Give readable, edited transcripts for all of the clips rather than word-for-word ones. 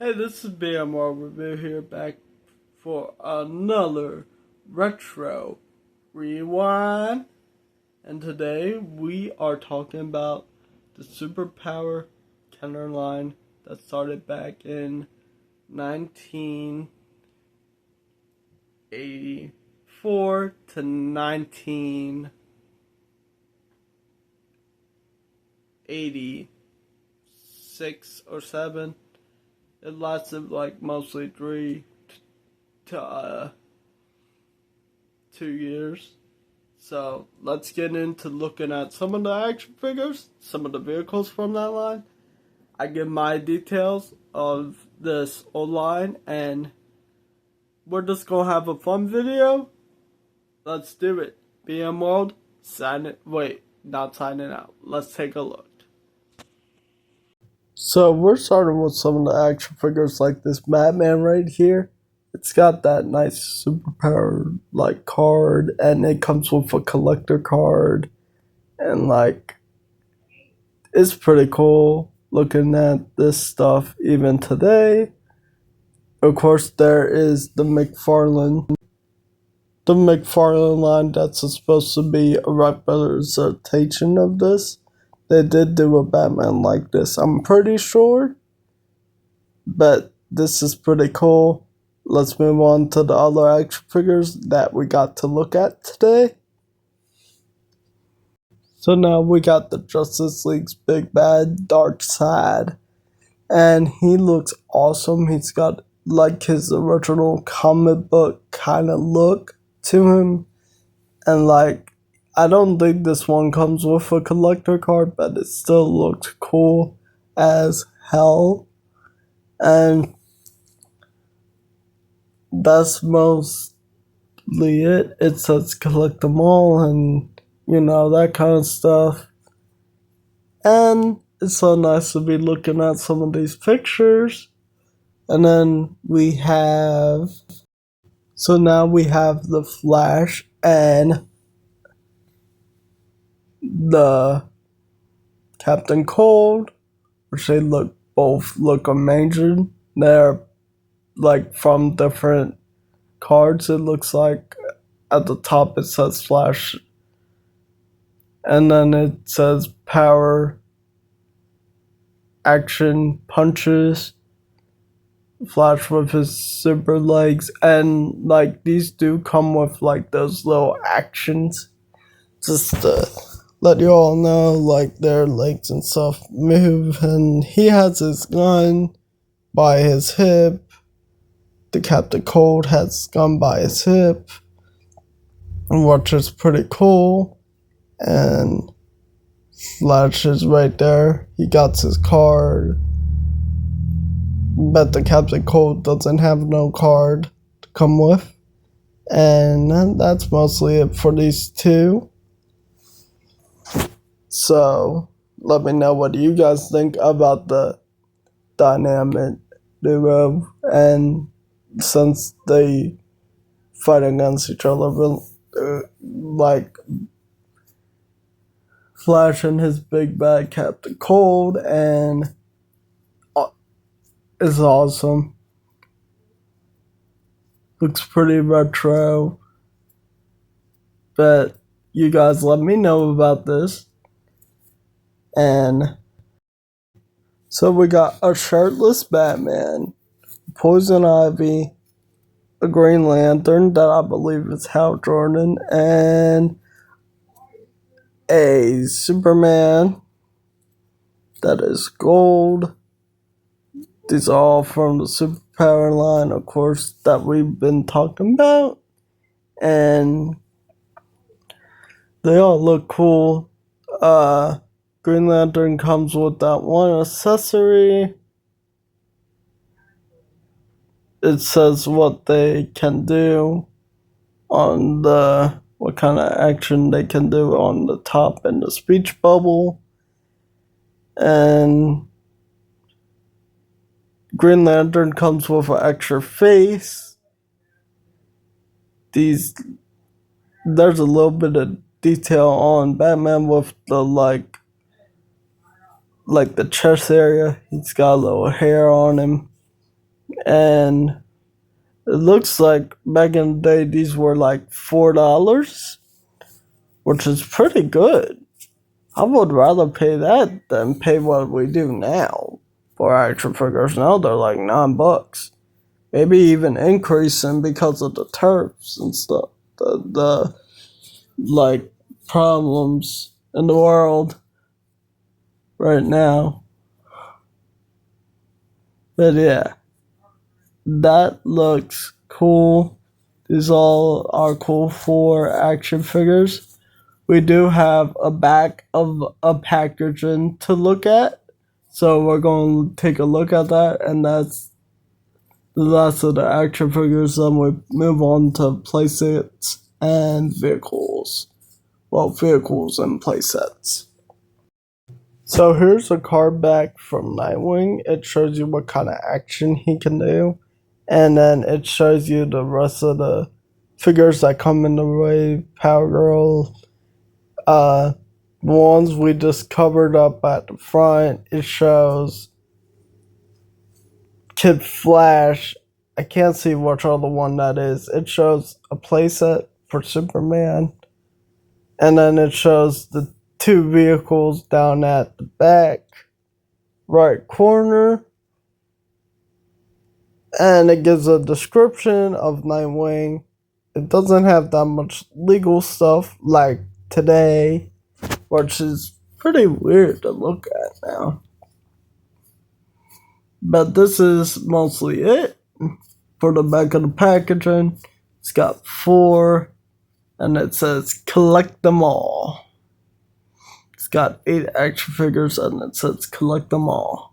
Hey, this is BMR Review here, back for another retro rewind. And today we are talking about the Superpower Kenner line that started back in 1984 to 1986 or 7. It lasted like mostly 2 years. So let's get into looking at some of the action figures, some of the vehicles from that line. I give my details of this old line, and we're just gonna have a fun video. Let's do it. BM World, not signing out. Let's take a look. So we're starting with some of the action figures like this Batman right here. It's got that nice superpower like card, and it comes with a collector card, and like it's pretty cool looking at this stuff even today. Of course, there is the McFarlane line that's supposed to be a representation of this. They did do a Batman like this, I'm pretty sure. But this is pretty cool. Let's move on to the other action figures that we got to look at today. So now we got the Justice League's big bad Darkseid. And he looks awesome. He's got like his original comic book kind of look to him. And like, I don't think this one comes with a collector card, but it still looks cool as hell. And that's mostly it. It says collect them all and, that kind of stuff. And it's so nice to be looking at some of these pictures. And then now we have the Flash and the Captain Cold, which they both look amazing. They're like from different cards. It looks like at the top it says Flash, and then it says Power Action Punches. Flash with his super legs, and like these do come with like those little actions just to let you all know like their legs and stuff move. And he has his gun by his hip. The Captain Cold has his gun by his hip, which is pretty cool. And Flash is right there. He got his card. But the Captain Cold doesn't have no card to come with. And that's mostly it for these two. So, let me know what you guys think about the dynamic duo. And since they fight against each other, like Flash and his big bad Captain Cold, and it's awesome. Looks pretty retro. But you guys let me know about this. And so we got a shirtless Batman, Poison Ivy, a Green Lantern that I believe is Hal Jordan, and a Superman that is gold. These are all from the Superpower line, of course, that we've been talking about. And they all look cool. Green Lantern comes with that one accessory. It says what they can do on what kind of action they can do on the top and the speech bubble. And Green Lantern comes with an extra face. There's a little bit of detail on Batman with the like the chest area. He's got a little hair on him. And it looks like back in the day these were like $4, which is pretty good. I would rather pay that than pay what we do now for action figures. Now they're like $9. Maybe even increasing because of the tariffs and stuff. The like problems in the world right now. But yeah, that looks cool. These all are cool for action figures. We do have a back of a packaging to look at. So we're going to take a look at that, and that's the last of the action figures. Then we move on to playsets and vehicles. Well, vehicles and playsets. So here's a card back from Nightwing. It shows you what kind of action he can do. And then it shows you the rest of the figures that come in the way. Power Girl, the ones we just covered up at the front. It shows Kid Flash. I can't see which other one that is. It shows a playset for Superman. And then it shows the two vehicles down at the back right corner. And it gives a description of Nightwing. It doesn't have that much legal stuff like today, which is pretty weird to look at now. But this is mostly it for the back of the packaging. It's got 4, and it says collect them all. It's got 8 action figures, and it says collect them all.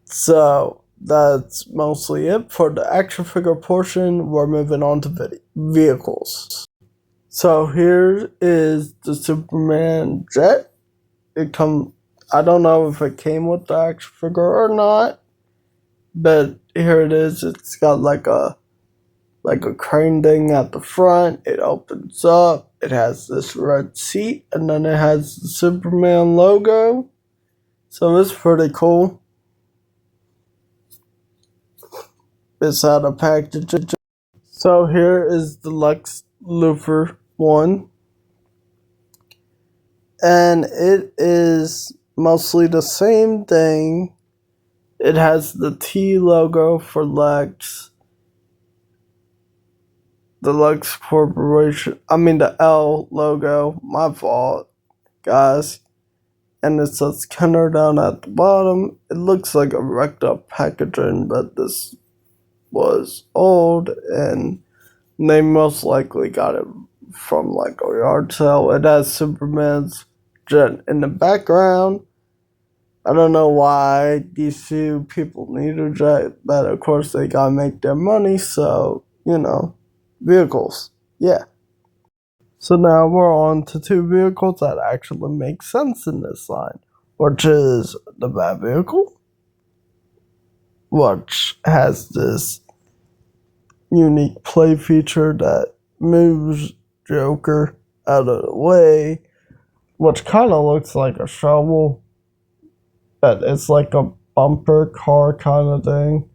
So that's mostly it for the action figure portion. We're moving on to vehicles. So here is the Superman jet. I don't know if it came with the action figure or not, but here it is. It's got like a crane thing at the front. It opens up. It has this red seat, and then it has the Superman logo. So it's pretty cool. It's out of package. So here is the Lex Luthor one. And it is mostly the same thing. It has the T logo for Lex. The Lex Corporation. The L logo. My fault, guys. And it says Kenner down at the bottom. It looks like a wrecked up packaging, but this was old, and they most likely got it from like a yard sale. It has Superman's jet in the background. I don't know why these two people need a jet, but of course they gotta make their money, so, vehicles. Yeah. So now we're on to 2 vehicles that actually make sense in this line, which is the Bat Vehicle, which has this unique play feature that moves Joker out of the way, which kind of looks like a shovel, but it's like a bumper car kind of thing.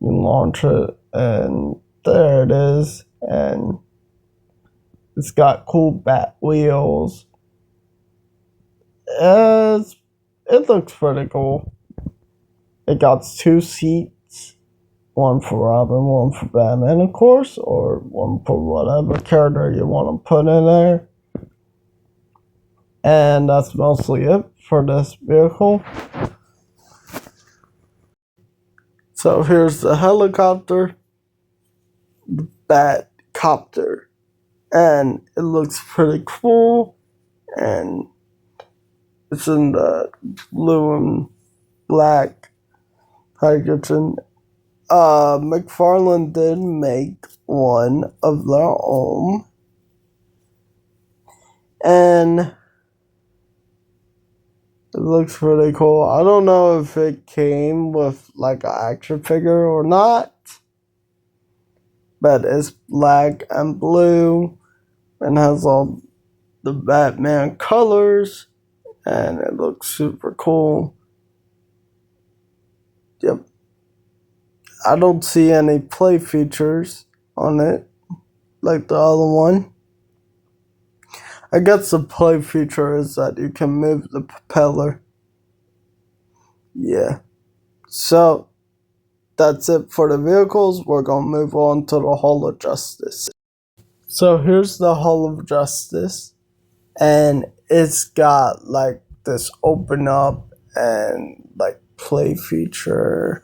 You launch it, and there it is, and it's got cool bat wheels. It looks pretty cool. It got 2 seats. One for Robin, one for Batman, of course, or one for whatever character you want to put in there. And that's mostly it for this vehicle. So here's the helicopter, the Batcopter, and it looks pretty cool, and it's in the blue and black packaging. McFarlane did make one of their own, and it looks pretty cool. I don't know if it came with like an action figure or not, but it's black and blue and has all the Batman colors, and it looks super cool. Yep. I don't see any play features on it like the other one. I guess the play feature is that you can move the propeller. Yeah. So that's it for the vehicles. We're gonna move on to the Hall of Justice. So here's the Hall of Justice, and it's got like this open up and like play feature,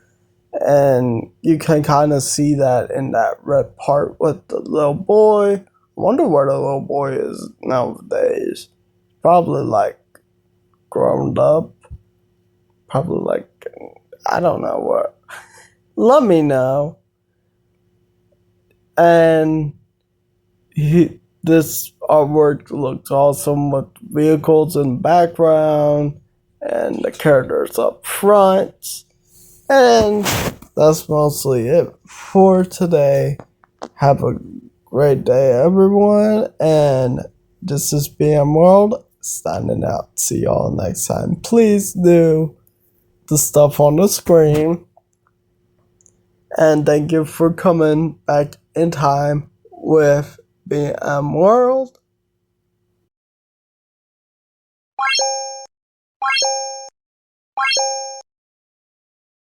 and you can kind of see that in that red part with the little boy. I wonder where the little boy is nowadays. Probably like grown up. Probably like, I don't know what. Let me know. And this artwork looks awesome with vehicles in the background and the characters up front. And that's mostly it for today. Have a great day, everyone. And this is BM World signing out. See y'all next time. Please do the stuff on the screen. And thank you for coming back in time with BM World.